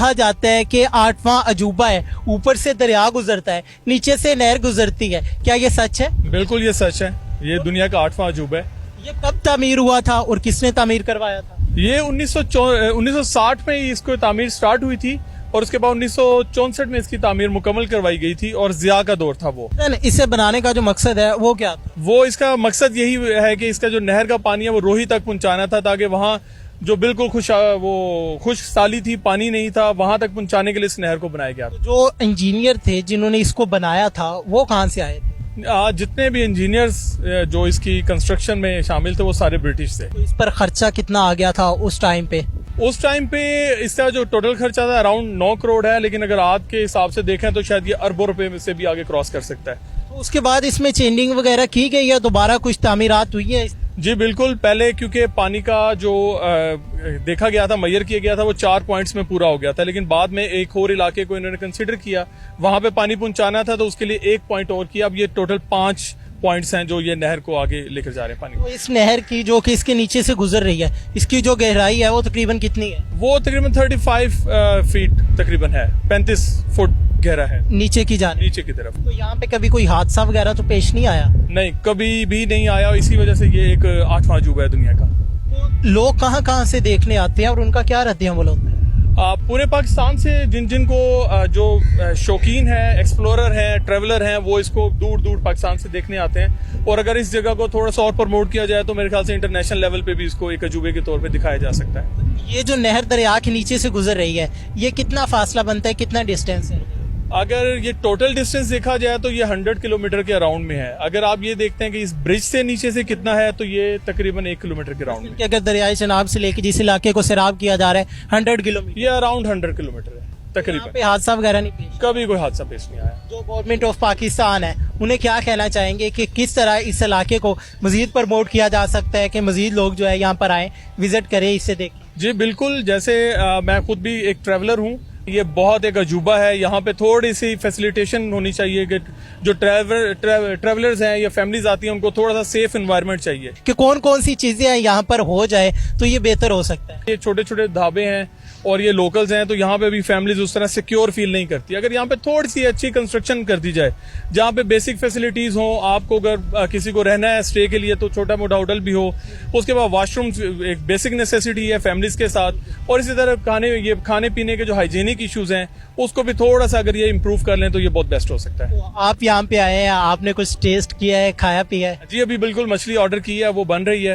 कहा जाता है कि 8वां अजूबा है, ऊपर से दरिया गुजरता है, नीचे से नहर गुजरती है, क्या ये सच है? बिल्कुल ये सच है। ये दुनिया का 8वां अजूबा है। ये कब तामीर हुआ था और किसने तामीर करवाया था? ये 1960 में इसको तामीर स्टार्ट हुई थी और उसके बाद 1964 में इसकी तामीर मुकम्मल करवाई गई थी और जिया का दौर था वो। इसे बनाने का जो मकसद है वो क्या था? वो इसका मकसद यही है कि इसका जो नहर का पानी है वो रोही तक पहुंचाना था, ताकि वहाँ जो बिल्कुल खुश साली थी, पानी नहीं था, वहां तक पहुंचाने के लिए इस नहर को बनाया गया। जो इंजीनियर थे जिन्होंने इसको बनाया था वो कहाँ से आए थे? जितने भी इंजीनियर्स जो इसकी कंस्ट्रक्शन में शामिल थे वो सारे ब्रिटिश थे। तो इस पर खर्चा कितना आ गया था उस टाइम पे? उस टाइम पे इसका जो टोटल खर्चा था अराउंड 9 करोड़ है, लेकिन अगर आज के हिसाब से देखें तो शायद ये अरबों रुपए में से भी आगे क्रॉस कर सकता है। तो उसके बाद इसमें चेंजिंग वगैरह की गई या दोबारा कुछ तामीरात हुई है? जी बिल्कुल। पहले क्योंकि पानी का जो देखा गया था, मैयर किया गया था, वो 4 पॉइंट्स में पूरा हो गया था, लेकिन बाद में एक और इलाके को इन्होंने कंसिडर किया, वहां पे पानी पहुंचाना था, तो उसके लिए 1 पॉइंट और किया। अब ये टोटल 5 पॉइंट्स हैं जो ये नहर को आगे लेकर जा रहे हैं पानी। तो इस नहर की जो कि इसके नीचे से गुजर रही है, इसकी जो गहराई है वो तकरीबन कितनी है? वो तकरीबन 35 फीट तकरीबन है, 35 फुट गहरा है नीचे की जाने, नीचे की तरफ। तो यहाँ पे कभी कोई हादसा वगैरह तो पेश नहीं आया? नहीं, कभी भी नहीं आया। इसी वजह से ये एक 8वां अजूबा है दुनिया का। तो लोग कहाँ कहाँ से देखने आते हैं और उनका क्या रद्द-ए-अमल होता है? पूरे पाकिस्तान से जिनको जो शौकीन है, एक्सप्लोरर हैं, ट्रेवलर हैं, वो इसको दूर दूर पाकिस्तान से देखने आते हैं। और अगर इस जगह को थोड़ा सा और प्रमोट किया जाए तो मेरे ख्याल से इंटरनेशनल लेवल पे भी इसको एक अजूबे के तौर पे दिखाया जा सकता है। ये जो नहर दरिया के नीचे से गुजर रही है, ये कितना फासला बनता है, कितना डिस्टेंस है? अगर ये टोटल डिस्टेंस देखा जाए तो ये 100 किलोमीटर के अराउंड में है। अगर आप ये देखते हैं कि इस ब्रिज से नीचे से कितना है, तो ये तकरीबन 1 किलोमीटर के अराउंड में। अगर दरियाई चनाब से लेके जिस इलाके को सैराब किया जा रहा है 100 किलोमीटर, ये अराउंड 100 किलोमीटर है तकरीबन। पे हादसा वगैरह नहीं पेश? कभी कोई हादसा पेश नहीं आया। जो गवर्नमेंट ऑफ पाकिस्तान है उन्हें क्या कहना चाहेंगे कि किस तरह इस इलाके को मजीद प्रमोट किया जा सकता है कि मजीद लोग जो है यहाँ पर आए, विजिट करें, इससे देखें? जी बिल्कुल। जैसे मैं खुद भी एक ट्रैवलर हूँ, ये बहुत एक अजूबा है। यहाँ पे थोड़ी सी फैसिलिटेशन होनी चाहिए कि जो ट्रैवलर्स हैं या फैमिलीज आती हैं उनको थोड़ा सा सेफ एनवायरनमेंट चाहिए। कि कौन कौन सी चीजें हैं यहाँ पर हो जाए तो ये बेहतर हो सकता है? ये छोटे छोटे ढाबे हैं और ये लोकल्स हैं, तो यहाँ पे भी फैमिलीज उस तरह सिक्योर फील नहीं करती। अगर यहाँ पे थोड़ी सी अच्छी कंस्ट्रक्शन कर दी जाए, जहाँ पे बेसिक फैसिलिटीज हो, आपको अगर किसी को रहना है स्टे के लिए तो छोटा मोटा होटल भी हो, उसके बाद वाशरूम एक बेसिक नेसेसिटी है फैमिलीज के साथ, और इसी तरह खाने पीने के जो हाइजीनिक इश्यूज हैं उसको भी थोड़ा सा अगर ये इम्प्रूव कर लें तो ये बहुत बेस्ट हो सकता है। तो आप यहाँ पे आए हैं, आपने कुछ टेस्ट किया है, खाया पिया है? जी अभी बिल्कुल मछली ऑर्डर की है, वो बन रही है।